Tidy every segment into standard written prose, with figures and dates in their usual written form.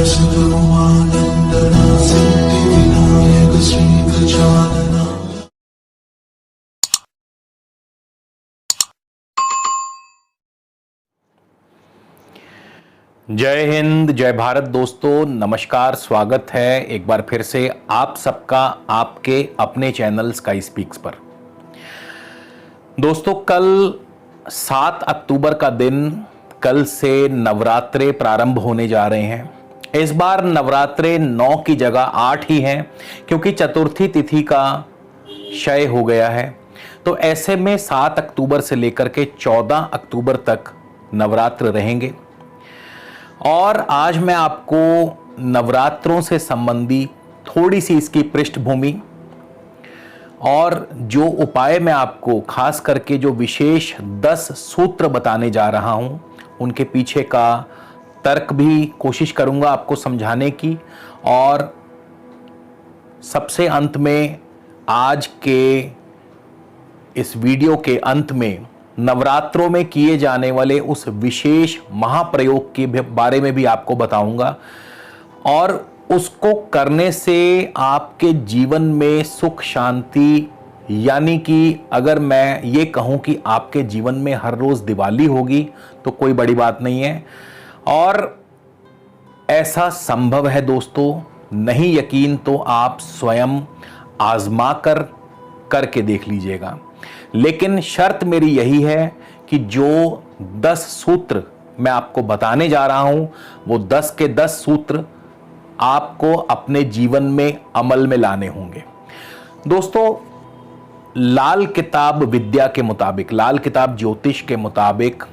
सद्गुरुमानन्दना सिद्धिविनायक श्रीगजानना। जय हिंद, जय भारत दोस्तों, नमस्कार। स्वागत है एक बार फिर से आप सबका आपके अपने चैनल स्काई स्पीक्स पर। दोस्तों, कल 7 अक्टूबर का दिन, कल से नवरात्रे प्रारंभ होने जा रहे हैं। इस बार नवरात्रे 9 की जगह 8 ही हैं, क्योंकि चतुर्थी तिथि का क्षय हो गया है। तो ऐसे में 7 अक्टूबर से लेकर के 14 अक्टूबर तक नवरात्र रहेंगे। और आज मैं आपको नवरात्रों से संबंधी थोड़ी सी इसकी पृष्ठभूमि और जो उपाय मैं आपको खास करके जो विशेष 10 सूत्र बताने जा रहा हूं, उनके पीछे का तर्क भी कोशिश करूंगा आपको समझाने की। और सबसे अंत में, आज के इस वीडियो के अंत में, नवरात्रों में किए जाने वाले उस विशेष महाप्रयोग के बारे में भी आपको बताऊंगा। और उसको करने से आपके जीवन में सुख शांति, यानी कि अगर मैं ये कहूं कि आपके जीवन में हर रोज दिवाली होगी तो कोई बड़ी बात नहीं है। और ऐसा संभव है दोस्तों, नहीं यकीन तो आप स्वयं आजमा करके देख लीजिएगा। लेकिन शर्त मेरी यही है कि जो 10 सूत्र मैं आपको बताने जा रहा हूं, वो 10 के 10 सूत्र आपको अपने जीवन में अमल में लाने होंगे। दोस्तों, लाल किताब विद्या के मुताबिक, लाल किताब ज्योतिष के मुताबिक,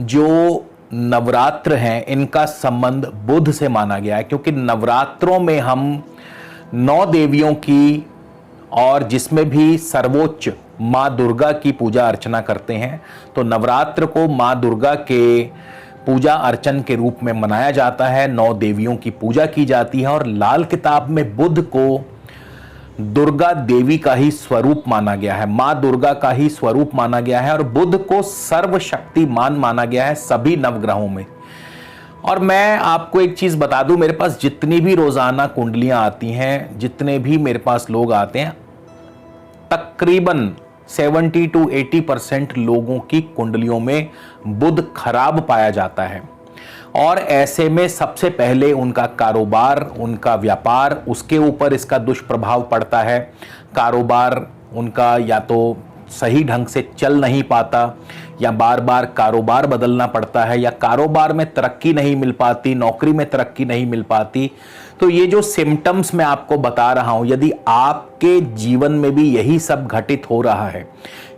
जो नवरात्र हैं इनका संबंध बुध से माना गया है। क्योंकि नवरात्रों में हम 9 देवियों की और जिसमें भी सर्वोच्च माँ दुर्गा की पूजा अर्चना करते हैं, तो नवरात्र को माँ दुर्गा के पूजा अर्चन के रूप में मनाया जाता है। 9 देवियों की पूजा की जाती है। और लाल किताब में बुध को दुर्गा देवी का ही स्वरूप माना गया है, माँ दुर्गा का ही स्वरूप माना गया है। और बुध को सर्वशक्तिमान माना गया है सभी नवग्रहों में। और मैं आपको एक चीज बता दूं, मेरे पास जितनी भी रोजाना कुंडलियां आती हैं, जितने भी मेरे पास लोग आते हैं, तकरीबन 70 to 80% लोगों की कुंडलियों में बुध खराब पाया जाता है। और ऐसे में सबसे पहले उनका कारोबार, उनका व्यापार, उसके ऊपर इसका दुष्प्रभाव पड़ता है। कारोबार उनका या तो सही ढंग से चल नहीं पाता, या बार बार कारोबार बदलना पड़ता है, या कारोबार में तरक्की नहीं मिल पाती, नौकरी में तरक्की नहीं मिल पाती। तो ये जो सिम्टम्स मैं आपको बता रहा हूं, यदि आपके जीवन में भी यही सब घटित हो रहा है,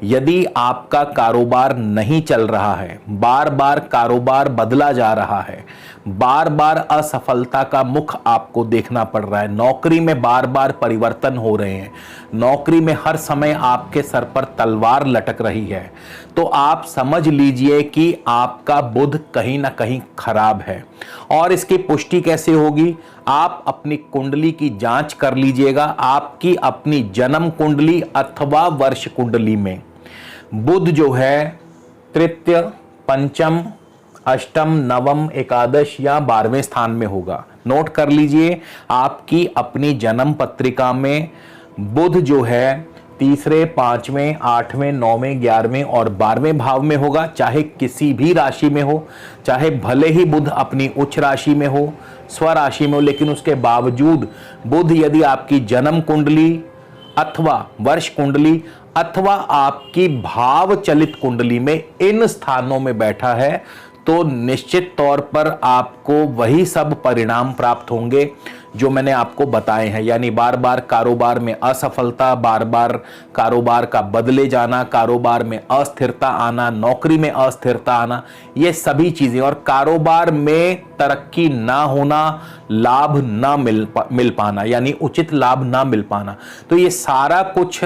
यदि आपका कारोबार नहीं चल रहा है, बार बार कारोबार बदला जा रहा है, बार बार असफलता का मुख आपको देखना पड़ रहा है, नौकरी में बार बार परिवर्तन हो रहे हैं, नौकरी में हर समय आपके सर पर तलवार लटक रही है, तो आप समझ लीजिए कि आपका बुध कहीं ना कहीं खराब है। और इसकी पुष्टि कैसे होगी? आप अपनी कुंडली की जांच कर लीजिएगा। आपकी अपनी जन्म कुंडली अथवा वर्ष कुंडली में बुध जो है तृतीय, पंचम, अष्टम, नवम, एकादश या 12वें स्थान में होगा। नोट कर लीजिए, आपकी अपनी जन्म पत्रिका में बुध जो है तीसरे, 5वें, 8वें, 9वें, 11वें और 12वें भाव में होगा। चाहे किसी भी राशि में हो, चाहे भले ही बुध अपनी उच्च राशि में हो, स्वराशि में हो, लेकिन उसके बावजूद बुध यदि आपकी जन्म कुंडली अथवा वर्ष कुंडली अथवा आपकी भाव चलित कुंडली में इन स्थानों में बैठा है, तो निश्चित तौर पर आपको वही सब परिणाम प्राप्त होंगे जो मैंने आपको बताए हैं। यानी बार बार कारोबार में असफलता, बार बार कारोबार का बदले जाना, कारोबार में अस्थिरता आना, नौकरी में अस्थिरता आना, ये सभी चीजें, और कारोबार में तरक्की ना होना, लाभ ना मिल पाना, यानी उचित लाभ ना मिल पाना। तो ये सारा कुछ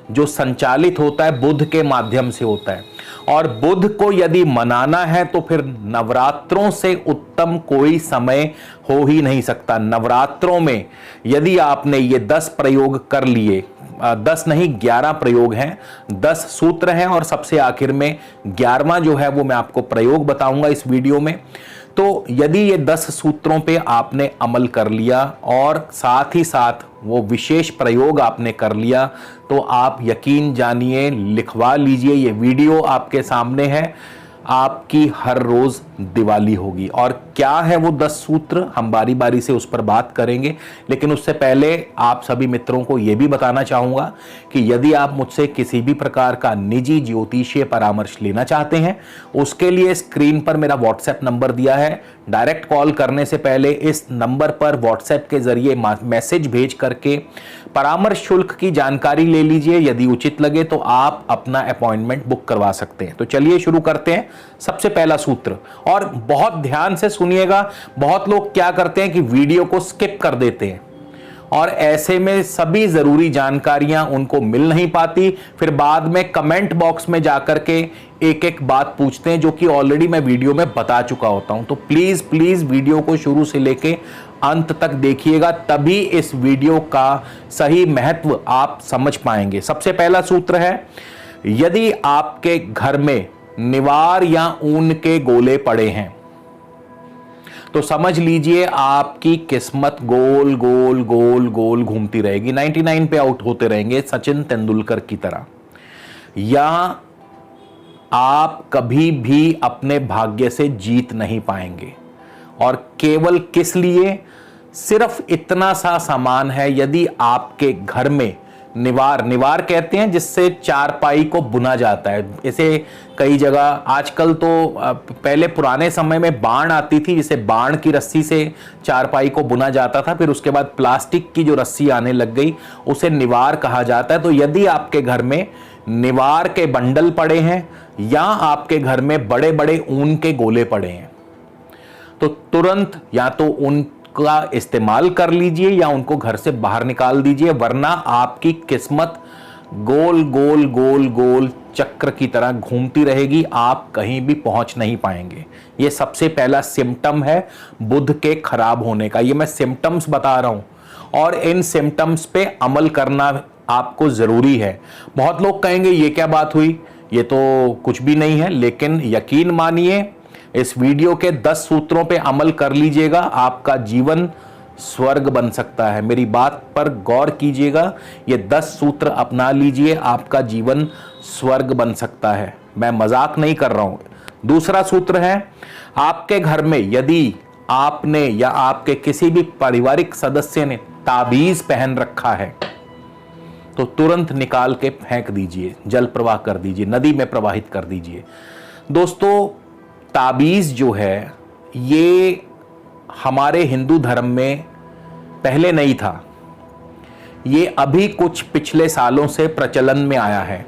जो संचालित होता है बुध के माध्यम से होता है। और बुध को यदि मनाना है तो फिर नवरात्रों से उत्तम कोई समय हो ही नहीं सकता। नवरात्रों में यदि आपने ये 10 प्रयोग कर लिए, 10 नहीं 11 प्रयोग हैं, 10 सूत्र हैं और सबसे आखिर में 11वां जो है वो मैं आपको प्रयोग बताऊंगा इस वीडियो में। तो यदि ये 10 सूत्रों पे आपने अमल कर लिया और साथ ही साथ वो विशेष प्रयोग आपने कर लिया, तो आप यकीन जानिए, लिखवा लीजिए, ये वीडियो आपके सामने है, आपकी हर रोज दिवाली होगी। और क्या है वो 10 सूत्र, हम बारी बारी से उस पर बात करेंगे, लेकिन उससे पहले आप सभी मित्रों को यह भी बताना चाहूंगा कि यदि आप मुझसे किसी भी प्रकार का निजी ज्योतिषीय परामर्श लेना चाहते हैं, उसके लिए स्क्रीन पर मेरा व्हाट्सएप नंबर दिया है। डायरेक्ट कॉल करने से पहले इस नंबर पर व्हाट्सएप के जरिए मैसेज भेज करके परामर्श शुल्क की जानकारी ले लीजिए। यदि उचित लगे तो आप अपना अपॉइंटमेंट बुक करवा सकते हैं। तो चलिए शुरू करते हैं। सबसे पहला सूत्र, और बहुत ध्यान से सुनिएगा, बहुत लोग क्या करते हैं कि वीडियो को स्किप कर देते हैं और ऐसे में सभी जरूरी जानकारियां उनको मिल नहीं पाती, फिर बाद में कमेंट बॉक्स में जाकर के एक एक बात पूछते हैं जो कि ऑलरेडी मैं वीडियो में बता चुका होता हूं। तो प्लीज प्लीज वीडियो को शुरू से लेके अंत तक देखिएगा, तभी इस वीडियो का सही महत्व आप समझ पाएंगे। सबसे पहला सूत्र है, यदि आपके घर में निवार या ऊन के गोले पड़े हैं तो समझ लीजिए आपकी किस्मत गोल गोल गोल गोल घूमती रहेगी, 99 पे आउट होते रहेंगे सचिन तेंदुलकर की तरह, या आप कभी भी अपने भाग्य से जीत नहीं पाएंगे। और केवल किस लिए, सिर्फ इतना सा सामान है, यदि आपके घर में निवार कहते हैं जिससे चारपाई को बुना जाता है। इसे कई जगह आजकल तो, पहले पुराने समय में बाण आती थी, जिसे बाण की रस्सी से चारपाई को बुना जाता था, फिर उसके बाद प्लास्टिक की जो रस्सी आने लग गई उसे निवार कहा जाता है। तो यदि आपके घर में निवार के बंडल पड़े हैं या आपके घर में बड़े बड़े ऊन के गोले पड़े हैं, तो तुरंत या तो उनका इस्तेमाल कर लीजिए या उनको घर से बाहर निकाल दीजिए, वरना आपकी किस्मत गोल गोल गोल गोल चक्र की तरह घूमती रहेगी, आप कहीं भी पहुंच नहीं पाएंगे। यह सबसे पहला सिम्टम है बुध के खराब होने का। ये मैं सिम्टम्स बता रहा हूं और इन सिम्टम्स पे अमल करना आपको जरूरी है। बहुत लोग कहेंगे ये क्या बात हुई, ये तो कुछ भी नहीं है, लेकिन यकीन मानिए इस वीडियो के 10 सूत्रों पे अमल कर लीजिएगा, आपका जीवन स्वर्ग बन सकता है। मेरी बात पर गौर कीजिएगा, ये 10 सूत्र अपना लीजिए, आपका जीवन स्वर्ग बन सकता है। मैं मजाक नहीं कर रहा हूं। दूसरा सूत्र है, आपके घर में यदि आपने या आपके किसी भी पारिवारिक सदस्य ने ताबीज पहन रखा है तो तुरंत निकाल के फेंक दीजिए, जल प्रवाह कर दीजिए, नदी में प्रवाहित कर दीजिए। दोस्तों, ताबीज जो है ये हमारे हिंदू धर्म में पहले नहीं था, ये अभी कुछ पिछले सालों से प्रचलन में आया है।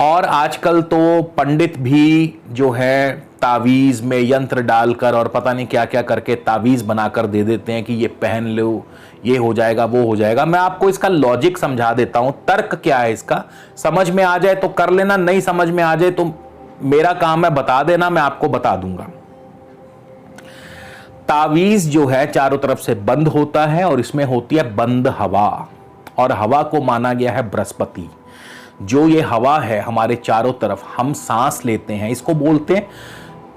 और आजकल तो पंडित भी जो है तावीज में यंत्र डालकर और पता नहीं क्या क्या करके तावीज बनाकर दे देते हैं कि ये पहन लो, ये हो जाएगा, वो हो जाएगा। मैं आपको इसका लॉजिक समझा देता हूं, तर्क क्या है इसका। समझ में आ जाए तो कर लेना, नहीं समझ में आ जाए तो मेरा काम है बता देना, मैं आपको बता दूंगा। तावीज जो है चारों तरफ से बंद होता है और इसमें होती है बंद हवा, और हवा को माना गया है बृहस्पति। जो ये हवा है हमारे चारों तरफ हम सांस लेते हैं, इसको बोलते हैं,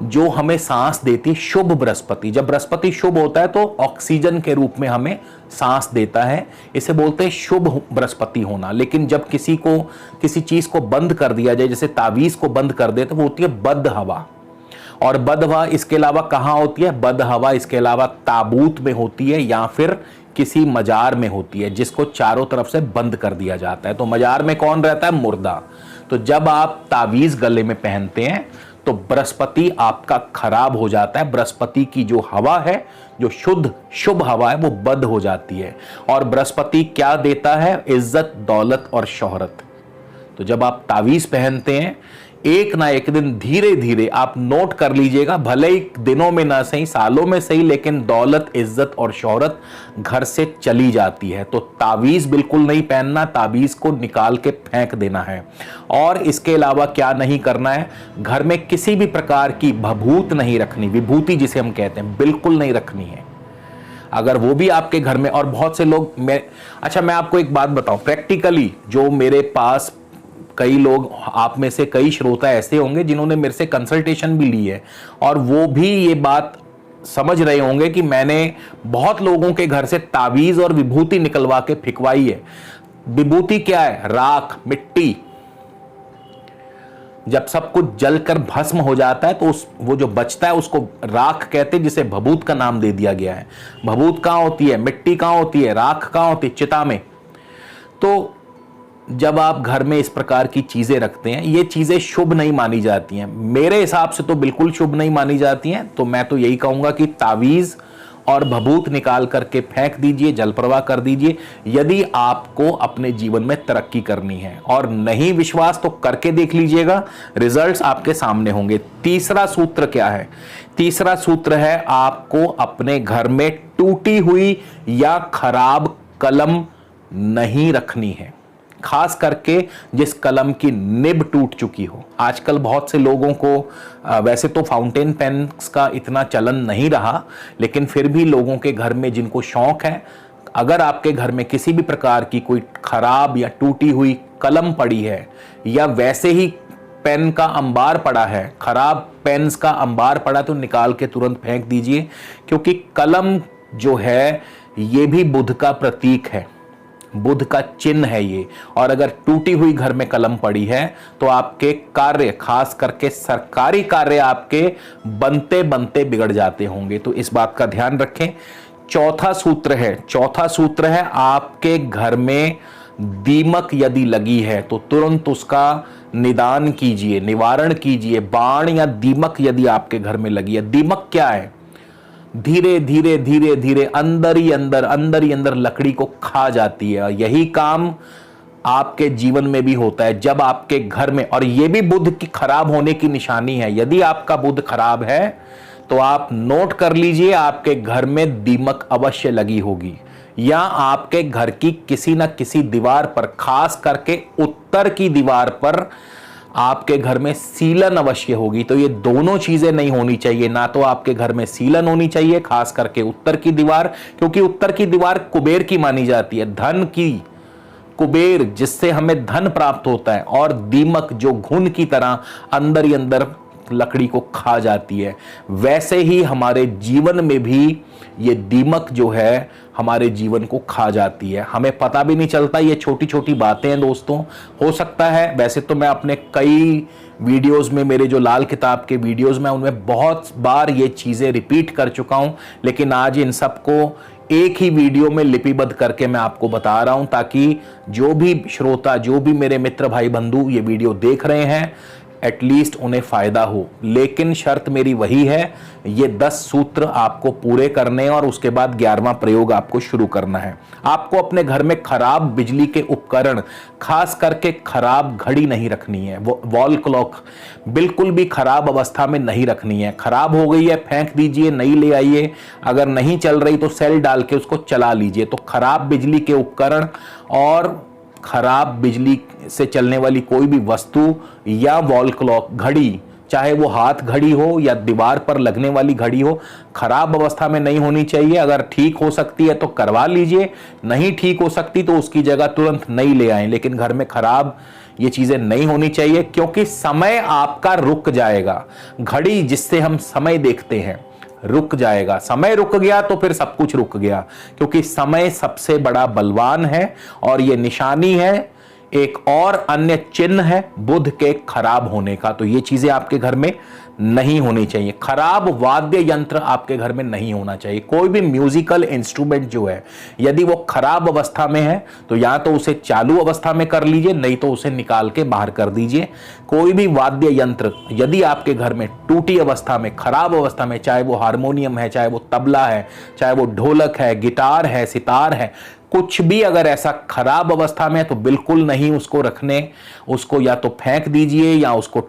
जो हमें सांस देती शुभ बृहस्पति। जब बृहस्पति शुभ होता है तो ऑक्सीजन के रूप में हमें सांस देता है, इसे बोलते हैं शुभ बृहस्पति होना। लेकिन जब किसी चीज को बंद कर दिया जाए, जैसे तावीज को बंद कर दे, तो वो होती है बद हवा। और बद हवा इसके अलावा कहां होती है? बद हवा इसके अलावा ताबूत में होती है या फिर किसी मजार में होती है, जिसको चारों तरफ से बंद कर दिया जाता है। तो मजार में कौन रहता है? मुर्दा। तो जब आप तावीज गले में पहनते हैं तो बृहस्पति आपका खराब हो जाता है। बृहस्पति की जो हवा है, जो शुद्ध शुभ हवा है, वो बद हो जाती है। और बृहस्पति क्या देता है? इज्जत, दौलत और शोहरत। तो जब आप तावीज पहनते हैं, एक ना एक दिन धीरे धीरे आप नोट कर लीजिएगा, भले ही दिनों में ना सही, सालों में सही, लेकिन दौलत, इज्जत और शोहरत घर से चली जाती है। तो तावीज बिल्कुल नहीं पहनना, तावीज को निकाल के फेंक देना है। और इसके अलावा क्या नहीं करना है? घर में किसी भी प्रकार की भभूत नहीं रखनी, विभूति जिसे हम कहते हैं, बिल्कुल नहीं रखनी है। अगर वो भी आपके घर में, और बहुत से लोग मैं आपको एक बात बताऊं, प्रैक्टिकली जो मेरे पास कई लोग, आप में से कई श्रोता ऐसे होंगे जिन्होंने मेरे से कंसल्टेशन भी ली है और वो भी ये बात समझ रहे होंगे कि मैंने बहुत लोगों के घर से तावीज और विभूति निकलवा के फिकवाई है। विभूति क्या है? राख, मिट्टी। जब सब कुछ जलकर भस्म हो जाता है तो वो जो बचता है उसको राख कहते हैं, जिसे भभूत का नाम दे दिया गया है। भभूत कहां होती है? मिट्टी कहां होती है? राख कहां होती है? चिता में। तो जब आप घर में इस प्रकार की चीजें रखते हैं, ये चीजें शुभ नहीं मानी जाती हैं। मेरे हिसाब से तो बिल्कुल शुभ नहीं मानी जाती हैं। तो मैं तो यही कहूंगा कि तावीज और भभूत निकाल करके फेंक दीजिए, जल प्रवाह कर दीजिए, यदि आपको अपने जीवन में तरक्की करनी है। और नहीं विश्वास तो करके देख लीजिएगा, रिजल्ट्स आपके सामने होंगे। तीसरा सूत्र क्या है? तीसरा सूत्र है, आपको अपने घर में टूटी हुई या खराब कलम नहीं रखनी है, खास करके जिस कलम की निब टूट चुकी हो। आजकल बहुत से लोगों को वैसे तो फाउंटेन पेन्स का इतना चलन नहीं रहा, लेकिन फिर भी लोगों के घर में जिनको शौक है, अगर आपके घर में किसी भी प्रकार की कोई खराब या टूटी हुई कलम पड़ी है या वैसे ही पेन का अंबार पड़ा है, खराब पेन्स का अंबार पड़ा, तो निकाल के तुरंत फेंक दीजिए। क्योंकि कलम जो है ये भी बुध का प्रतीक है, बुध का चिन्ह है ये। और अगर टूटी हुई घर में कलम पड़ी है तो आपके कार्य, खास करके सरकारी कार्य, आपके बनते बनते बिगड़ जाते होंगे। तो इस बात का ध्यान रखें। चौथा सूत्र है, आपके घर में दीमक यदि लगी है तो तुरंत उसका निदान कीजिए, निवारण कीजिए। बाण या दीमक यदि आपके घर में लगी है, दीमक क्या है? धीरे धीरे अंदर ही अंदर लकड़ी को खा जाती है। यही काम आपके जीवन में भी होता है जब आपके घर में, और यह भी बुध की खराब होने की निशानी है। यदि आपका बुध खराब है तो आप नोट कर लीजिए, आपके घर में दीमक अवश्य लगी होगी, या आपके घर की किसी न किसी दीवार पर, खास करके उत्तर की दीवार पर आपके घर में सीलन अवश्य होगी। तो ये दोनों चीजें नहीं होनी चाहिए। ना तो आपके घर में सीलन होनी चाहिए, खास करके उत्तर की दीवार, क्योंकि उत्तर की दीवार कुबेर की मानी जाती है, धन की, कुबेर जिससे हमें धन प्राप्त होता है, और दीमक जो घुन की तरह अंदर ही अंदर लकड़ी को खा जाती है। वैसे ही हमारे जीवन में भी ये दीमक जो है हमारे जीवन को खा जाती है, हमें पता भी नहीं चलता। ये छोटी छोटी बातें हैं दोस्तों। हो सकता है, वैसे तो मैं अपने कई वीडियोस में, मेरे जो लाल किताब के वीडियोस में, उनमें बहुत बार ये चीज़ें रिपीट कर चुका हूं, लेकिन आज इन सबको एक ही वीडियो में लिपिबद्ध करके मैं आपको बता रहा हूं, ताकि जो भी श्रोता, जो भी मेरे मित्र भाई बंधु ये वीडियो देख रहे हैं, एटलीस्ट उन्हें फायदा हो। लेकिन शर्त मेरी वही है, ये 10 सूत्र आपको पूरे करने हैं और उसके बाद 11वां प्रयोग आपको शुरू करना है। आपको अपने घर में खराब बिजली के उपकरण, खास करके खराब घड़ी नहीं रखनी है। वॉल क्लॉक बिल्कुल भी खराब अवस्था में नहीं रखनी है। खराब हो गई है, फेंक दीजिए, नई ले आइए। अगर नहीं चल रही तो सेल डाल के उसको चला लीजिए। तो खराब बिजली के उपकरण और खराब बिजली से चलने वाली कोई भी वस्तु या वॉल क्लॉक, घड़ी, चाहे वो हाथ घड़ी हो या दीवार पर लगने वाली घड़ी हो, खराब अवस्था में नहीं होनी चाहिए। अगर ठीक हो सकती है तो करवा लीजिए, नहीं ठीक हो सकती तो उसकी जगह तुरंत नई ले आएं। लेकिन घर में खराब ये चीजें नहीं होनी चाहिए, क्योंकि समय आपका रुक जाएगा। घड़ी जिससे हम समय देखते हैं रुक जाएगा। समय रुक गया तो फिर सब कुछ रुक गया, क्योंकि समय सबसे बड़ा बलवान है और यह निशानी है, एक और अन्य चिन्ह है बुध के खराब होने का। तो ये चीजें आपके घर में नहीं होनी चाहिए। खराब वाद्य यंत्र आपके घर में नहीं होना चाहिए। कोई भी म्यूजिकल इंस्ट्रूमेंट जो है, यदि वो खराब अवस्था में है तो या तो उसे चालू अवस्था में कर लीजिए, नहीं तो उसे निकाल के बाहर कर दीजिए। कोई भी वाद्य यंत्र यदि आपके घर में टूटी अवस्था में, खराब अवस्था में, चाहे वो हारमोनियम है, चाहे वो तबला है, चाहे वो ढोलक है, गिटार है, सितार है, कुछ भी अगर ऐसा खराब अवस्था में है तो बिल्कुल नहीं उसको रखने। उसको या तो फेंक दीजिए या उसको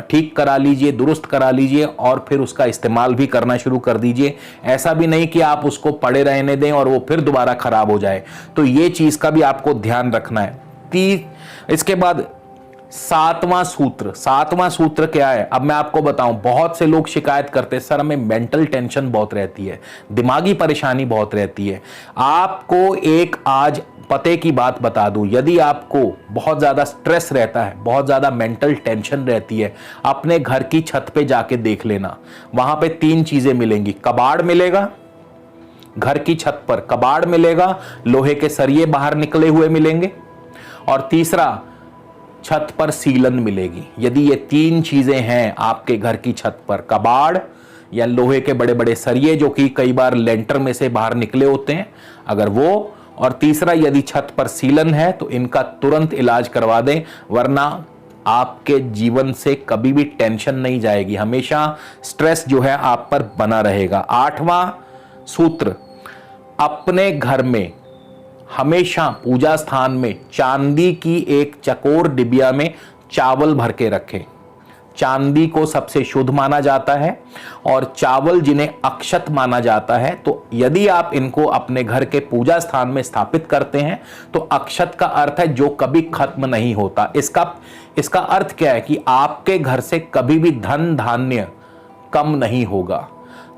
ठीक करा लीजिए, दुरुस्त करा लीजिए और फिर उसका इस्तेमाल भी करना शुरू कर दीजिए। ऐसा भी नहीं कि आप उसको पड़े रहने दें और वो फिर दोबारा खराब हो जाए। तो ये चीज का भी आपको ध्यान रखना है। इसके बाद सातवां सूत्र क्या है, अब मैं आपको बताऊं। बहुत से लोग शिकायत करते हैं, सर हमें मेंटल टेंशन बहुत रहती है, दिमागी परेशानी बहुत रहती है। आपको एक आज पते की बात बता दूं, यदि आपको बहुत ज्यादा स्ट्रेस रहता है, बहुत ज्यादा मेंटल टेंशन रहती है, अपने घर की छत पे जाके देख लेना, वहां पे 3 चीजें मिलेंगी। कबाड़ मिलेगा, घर की छत पर कबाड़ मिलेगा, लोहे के सरिये बाहर निकले हुए मिलेंगे, और तीसरा छत पर सीलन मिलेगी। यदि ये 3 चीजें हैं आपके घर की छत पर, कबाड़ या लोहे के बड़े बड़े सरिये जो कि कई बार लेंटर में से बाहर निकले होते हैं, अगर वो, और तीसरा यदि छत पर सीलन है, तो इनका तुरंत इलाज करवा दें, वरना आपके जीवन से कभी भी टेंशन नहीं जाएगी, हमेशा स्ट्रेस जो है आप पर बना रहेगा। 8वां सूत्र, अपने घर में हमेशा पूजा स्थान में चांदी की एक चकोर डिबिया में चावल भर के रखें। चांदी को सबसे शुद्ध माना जाता है, और चावल जिन्हें अक्षत माना जाता है, तो यदि आप इनको अपने घर के पूजा स्थान में स्थापित करते हैं तो अक्षत का अर्थ है जो कभी खत्म नहीं होता। इसका अर्थ क्या है कि आपके घर से कभी भी धन धान्य कम नहीं होगा।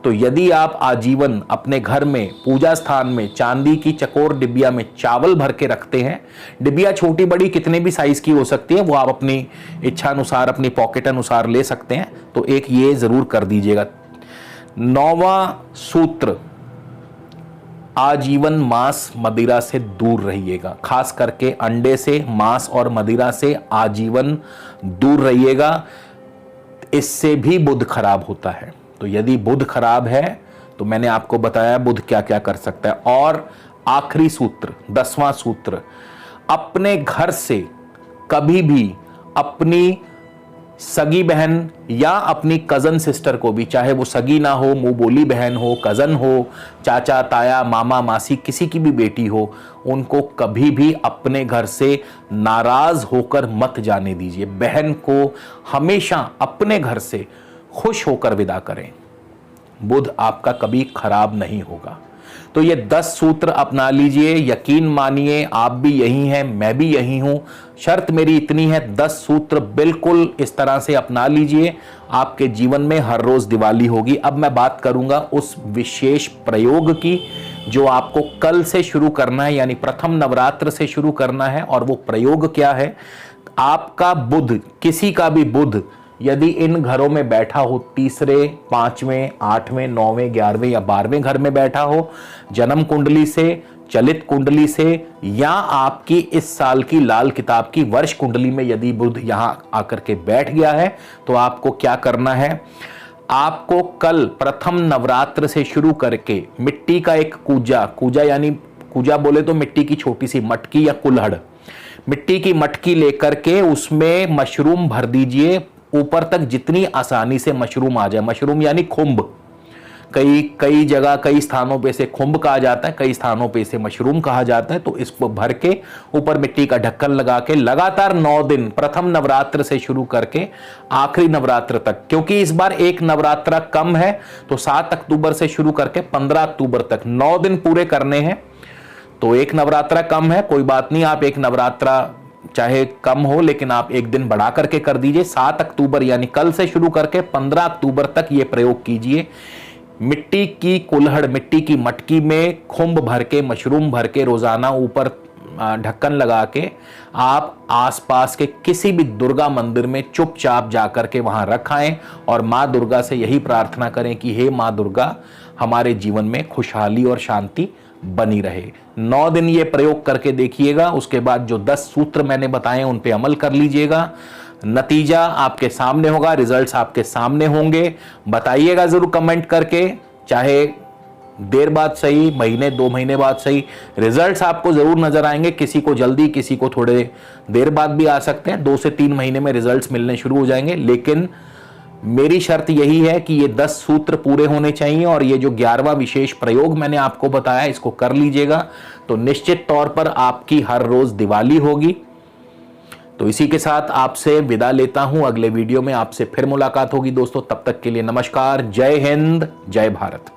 तो यदि आप आजीवन अपने घर में पूजा स्थान में चांदी की चकोर डिबिया में चावल भर के रखते हैं, डिबिया छोटी बड़ी कितने भी साइज की हो सकती है, वो आप अपनी इच्छा अनुसार, अपनी पॉकेट अनुसार ले सकते हैं, तो एक ये जरूर कर दीजिएगा। 9वां सूत्र, आजीवन मांस मदिरा से दूर रहिएगा, खास करके अंडे से, मांस और मदिरा से आजीवन दूर रहिएगा। इससे भी बुध खराब होता है। तो यदि बुध खराब है तो मैंने आपको बताया बुध क्या क्या कर सकता है। और आखिरी सूत्र, 10वां सूत्र, अपने घर से कभी भी अपनी सगी बहन या अपनी कजन सिस्टर को भी, चाहे वो सगी ना हो, मुंह बोली बहन हो, कजन हो, चाचा ताया मामा मासी, किसी की भी बेटी हो, उनको कभी भी अपने घर से नाराज होकर मत जाने दीजिए। बहन को हमेशा अपने घर से खुश होकर विदा करें, बुध आपका कभी खराब नहीं होगा। तो ये 10 सूत्र अपना लीजिए, यकीन मानिए आप भी यही हैं, मैं भी यही हूं। शर्त मेरी इतनी है, 10 सूत्र बिल्कुल इस तरह से अपना लीजिए, आपके जीवन में हर रोज दिवाली होगी। अब मैं बात करूंगा उस विशेष प्रयोग की जो आपको कल से शुरू करना है, यानी प्रथम नवरात्र से शुरू करना है। और वो प्रयोग क्या है, आपका बुध, किसी का भी बुध यदि इन घरों में बैठा हो, तीसरे, 5वें, 8वें, 9वें, 11वें या 12वें घर में बैठा हो, जन्म कुंडली से, चलित कुंडली से, या आपकी इस साल की लाल किताब की वर्ष कुंडली में यदि बुध यहां आकर के बैठ गया है, तो आपको क्या करना है, आपको कल प्रथम नवरात्र से शुरू करके मिट्टी का एक कूजा यानी कूजा बोले तो मिट्टी की छोटी सी मटकी या कुल्हड़, मिट्टी की मटकी लेकर के उसमें मशरूम भर दीजिए, ऊपर तक जितनी आसानी से मशरूम आ जाए। मशरूम यानी खुंब, कई जगह कई स्थानों पे इसे खुंब कहा जाता है, कई स्थानों पे इसे मशरूम कहा जाता है। तो इसको भर के ऊपर मिट्टी का ढक्कन लगा के लगातार 9 दिन, प्रथम नवरात्र से शुरू करके आखिरी नवरात्र तक, क्योंकि इस बार एक नवरात्र कम है, तो 7 अक्टूबर से शुरू करके 15 अक्टूबर तक 9 दिन पूरे करने हैं। तो एक नवरात्रा कम है, कोई बात नहीं, आप एक नवरात्रा चाहे कम हो लेकिन आप एक दिन बढ़ा करके कर दीजिए। 7 अक्टूबर यानी कल से शुरू करके 15 अक्टूबर तक ये प्रयोग कीजिए। मिट्टी की कुल्हड़, मिट्टी की मटकी में खुंब भर के, मशरूम भर के रोजाना ऊपर ढक्कन लगा के आप आसपास के किसी भी दुर्गा मंदिर में चुपचाप जाकर के वहां रखाएं और मां दुर्गा से यही प्रार्थना करें कि हे मां दुर्गा, हमारे जीवन में खुशहाली और शांति बनी रहे। 9 दिन ये प्रयोग करके देखिएगा, उसके बाद जो 10 सूत्र मैंने बताए उन पे अमल कर लीजिएगा। नतीजा आपके सामने होगा, रिजल्ट्स आपके सामने होंगे। बताइएगा जरूर कमेंट करके, चाहे देर बाद सही, महीने 2 महीने बाद सही, रिजल्ट्स आपको जरूर नजर आएंगे। किसी को जल्दी, किसी को थोड़े देर बाद भी आ सकते हैं। 2 से 3 महीने में रिजल्ट्स मिलने शुरू हो जाएंगे, लेकिन मेरी शर्त यही है कि ये 10 सूत्र पूरे होने चाहिए और ये जो 11वां विशेष प्रयोग मैंने आपको बताया इसको कर लीजिएगा, तो निश्चित तौर पर आपकी हर रोज दिवाली होगी। तो इसी के साथ आपसे विदा लेता हूं, अगले वीडियो में आपसे फिर मुलाकात होगी दोस्तों। तब तक के लिए नमस्कार, जय हिंद, जय भारत।